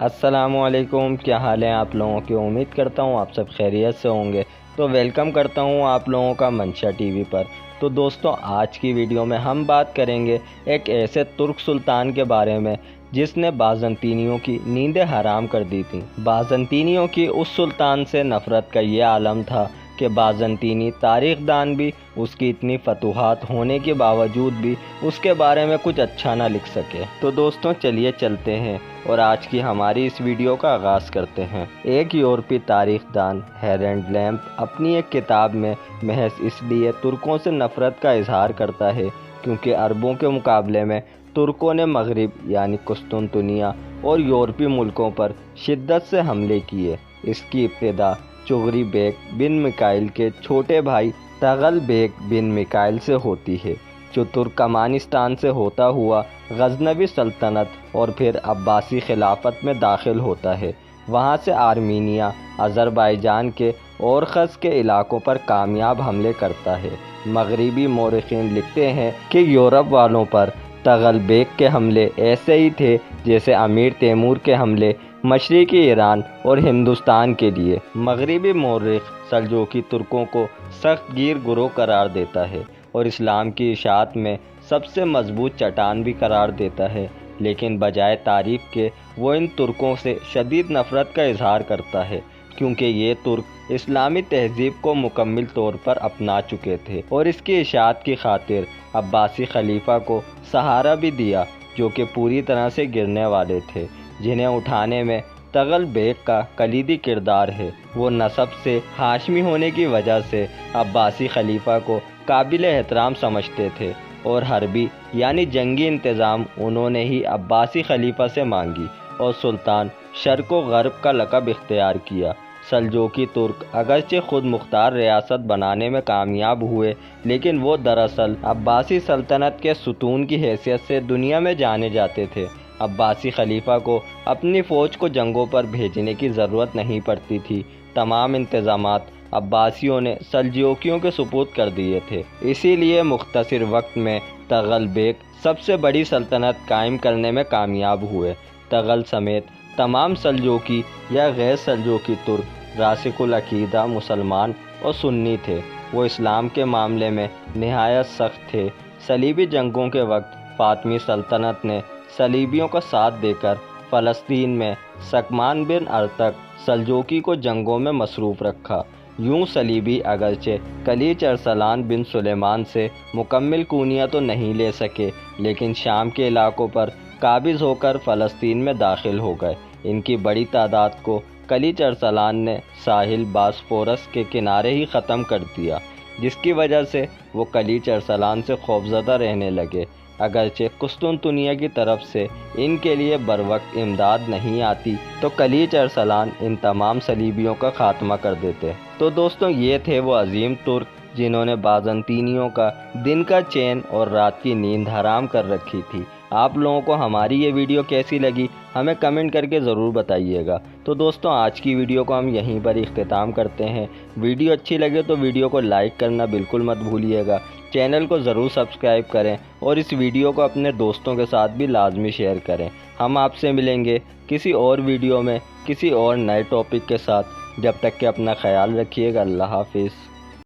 السلام علیکم، کیا حال ہیں آپ لوگوں کی؟ امید کرتا ہوں آپ سب خیریت سے ہوں گے۔ تو ویلکم کرتا ہوں آپ لوگوں کا منشا ٹی وی پر۔ تو دوستوں، آج کی ویڈیو میں ہم بات کریں گے ایک ایسے ترک سلطان کے بارے میں جس نے بازنطینیوں کی نیندیں حرام کر دی تھیں۔ بازنطینیوں کی اس سلطان سے نفرت کا یہ عالم تھا کہ بازنطینی تاریخ دان بھی اس کی اتنی فتوحات ہونے کے باوجود بھی اس کے بارے میں کچھ اچھا نہ لکھ سکے۔ تو دوستوں، چلیے چلتے ہیں اور آج کی ہماری اس ویڈیو کا آغاز کرتے ہیں۔ ایک یورپی تاریخ دان ہیرلڈ لیمپ اپنی ایک کتاب میں محض اس لیے ترکوں سے نفرت کا اظہار کرتا ہے کیونکہ عربوں کے مقابلے میں ترکوں نے مغرب یعنی قسطنطنیہ اور یورپی ملکوں پر شدت سے حملے کیے۔ اس کی ابتدا چغری بیگ بن میکائل کے چھوٹے بھائی تغل بیگ بن میکائل سے ہوتی ہے، جو ترکمانستان سے ہوتا ہوا غزنوی سلطنت اور پھر عباسی خلافت میں داخل ہوتا ہے۔ وہاں سے آرمینیا، آذربائیجان کے اورخز کے علاقوں پر کامیاب حملے کرتا ہے۔ مغربی مورخین لکھتے ہیں کہ یورپ والوں پر تغل بیگ کے حملے ایسے ہی تھے جیسے امیر تیمور کے حملے مشرقی ایران اور ہندوستان کے لیے۔ مغربی مورخ سلجوقی ترکوں کو سخت گیر گروہ قرار دیتا ہے اور اسلام کی اشاعت میں سب سے مضبوط چٹان بھی قرار دیتا ہے، لیکن بجائے تعریف کے وہ ان ترکوں سے شدید نفرت کا اظہار کرتا ہے کیونکہ یہ ترک اسلامی تہذیب کو مکمل طور پر اپنا چکے تھے اور اس کی اشاعت کی خاطر عباسی خلیفہ کو سہارا بھی دیا جو کہ پوری طرح سے گرنے والے تھے، جنہیں اٹھانے میں تغل بیگ کا کلیدی کردار ہے۔ وہ نسب سے ہاشمی ہونے کی وجہ سے عباسی خلیفہ کو قابل احترام سمجھتے تھے اور حربی یعنی جنگی انتظام انہوں نے ہی عباسی خلیفہ سے مانگی اور سلطان شرق و غرب کا لقب اختیار کیا۔ سلجوقی ترک اگرچہ خود مختار ریاست بنانے میں کامیاب ہوئے، لیکن وہ دراصل عباسی سلطنت کے ستون کی حیثیت سے دنیا میں جانے جاتے تھے۔ عباسی خلیفہ کو اپنی فوج کو جنگوں پر بھیجنے کی ضرورت نہیں پڑتی تھی، تمام انتظامات عباسیوں نے سلجوقیوں کے سپرد کر دیے تھے۔ اسی لیے مختصر وقت میں تغل بیگ سب سے بڑی سلطنت قائم کرنے میں کامیاب ہوئے۔ تغل سمیت تمام سلجوقی یا غیر سلجوقی ترک راسخ العقیدہ مسلمان اور سنی تھے۔ وہ اسلام کے معاملے میں نہایت سخت تھے۔ صلیبی جنگوں کے وقت فاطمی سلطنت نے صلیبیوں کا ساتھ دے کر فلسطین میں سکمان بن ارتک سلجوقی کو جنگوں میں مصروف رکھا۔ یوں صلیبی اگرچہ کلیچ ارسلان بن سلیمان سے مکمل کونیا تو نہیں لے سکے، لیکن شام کے علاقوں پر قابض ہو کر فلسطین میں داخل ہو گئے۔ ان کی بڑی تعداد کو کلیچ ارسلان نے ساحل باسفورس کے کنارے ہی ختم کر دیا، جس کی وجہ سے وہ کلیچ ارسلان سے خوفزدہ رہنے لگے۔ اگرچہ قسطنطنیہ کی طرف سے ان کے لیے بروقت امداد نہیں آتی تو کلیچ ارسلان ان تمام صلیبیوں کا خاتمہ کر دیتے۔ تو دوستوں، یہ تھے وہ عظیم ترک جنہوں نے بازنطینیوں کا دن کا چین اور رات کی نیند حرام کر رکھی تھی۔ آپ لوگوں کو ہماری یہ ویڈیو کیسی لگی ہمیں کمنٹ کر کے ضرور بتائیے گا۔ تو دوستوں، آج کی ویڈیو کو ہم یہیں پر اختتام کرتے ہیں۔ ویڈیو اچھی لگے تو ویڈیو کو لائک کرنا بالکل مت بھولیے گا، چینل کو ضرور سبسکرائب کریں اور اس ویڈیو کو اپنے دوستوں کے ساتھ بھی لازمی شیئر کریں۔ ہم آپ سے ملیں گے کسی اور ویڈیو میں کسی اور نئے ٹاپک کے ساتھ۔ جب تک کہ اپنا خیال رکھیے گا۔ اللہ حافظ۔